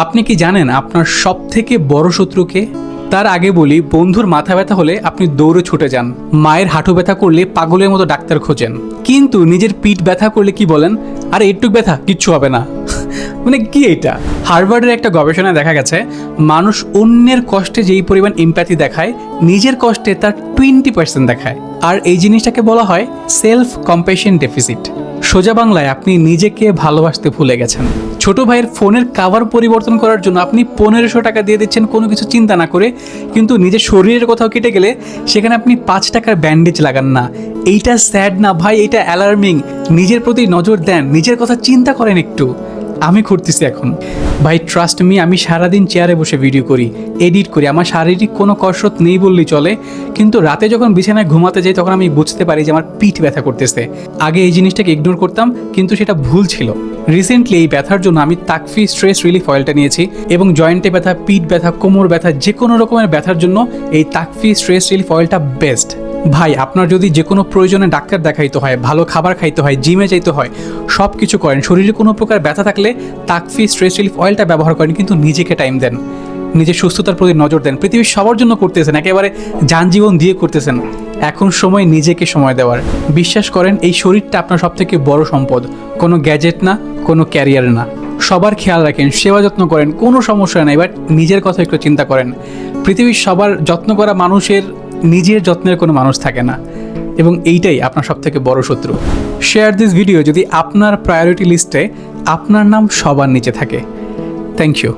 আপনি কি জানেন আপনার সবথেকে বড় শত্রুকে? তার আগে বলি, বন্ধুর মাথা ব্যথা হলে আপনি দৌড়ে ছুটে যান, মায়ের হাঁটু ব্যথা করলে পাগলের মতো ডাক্তার খোঁজেন, কিন্তু নিজের পিঠ ব্যথা করলে কি বলেন? আরে একটু ব্যথা, কিচ্ছু হবে না। মানে কি এটা? হার্ভার্ডের একটা গবেষণায় দেখা গেছে, মানুষ অন্যের কষ্টে যেই পরিমাণ এমপ্যাথি দেখায়, নিজের কষ্টে তার 20% দেখায়। আর এই জিনিসটাকে বলা হয় সেলফ কম্প্যাশন ডেফিসিট। সোজা বাংলায়, আপনি নিজেকে ভালোবাসতে ভুলে গেছেন। ছোট ভাইয়ের ফোনের কাভার পরিবর্তন করার জন্য আপনি 1500 টাকা দিয়ে দিচ্ছেন কোনো কিছু চিন্তা না করে, কিন্তু নিজের শরীরের কোথাও কেটে গেলে সেখানে আপনি 5 টাকার ব্যান্ডেজ লাগান না। এইটা স্যাড না ভাই, এটা অ্যালার্মিং। নিজের প্রতি নজর দেন, নিজের কথা চিন্তা করেন একটু। আমি করতেছি এখন ভাই, ট্রাস্ট মি। আমি সারাদিন চেয়ারে বসে ভিডিও করি, এডিট করি, আমার শারীরিক কোনো কসরত নেই বললেই চলে, কিন্তু রাতে যখন বিছানায় ঘুমাতে যাই তখন আমি বুঝতে পারি যে আমার পিঠ ব্যথা করতেছে। আগে এই জিনিসটাকে ইগনোর করতাম, কিন্তু সেটা ভুল ছিল। রিসেন্টলি এই ব্যথার জন্য আমি তাকফি স্ট্রেস রিলিফ অয়েলটা নিয়েছি, এবং জয়েন্টে ব্যথা, পিঠ ব্যথা, কোমর ব্যথা, যে কোনো রকমের ব্যথার জন্য এই তাকফি স্ট্রেস রিলিফ অয়েলটা বেস্ট। ভাই, আপনার যদি যে কোনো প্রয়োজনে ডাক্তার দেখাইতে হয়, ভালো খাবার খাইতে হয়, জিমে যাইতে হয়, সব কিছু করেন, শরীরে কোনো প্রকার ব্যথা থাকলে তাকফি স্ট্রেস রিলিফ অয়েলটা ব্যবহার করেন, কিন্তু নিজেকে টাইম দেন, নিজের সুস্থতার প্রতি নজর দেন। পৃথিবীর সবার জন্য করতেছেন, একেবারে যানজীবন দিয়ে করতেছেন, এখন সময় নিজেকে সময় দেওয়ার। বিশ্বাস করেন, এই শরীরটা আপনার সবথেকে বড় সম্পদ, কোনো গ্যাজেট না, কোনো ক্যারিয়ার না। সবার খেয়াল রাখেন, সেবা যত্ন করেন, কোনো সমস্যা নাই, বাট নিজের কথা একটু চিন্তা করেন। পৃথিবীর সবার যত্ন করা মানুষের নিজের যত্নের কোনো মানুষ থাকে না, এবং এইটাই আপনার সবথেকে বড় শত্রু। শেয়ার দিস ভিডিও যদি আপনার প্রায়োরিটি লিস্টে আপনার নাম সবার নিচে থাকে। Thank you.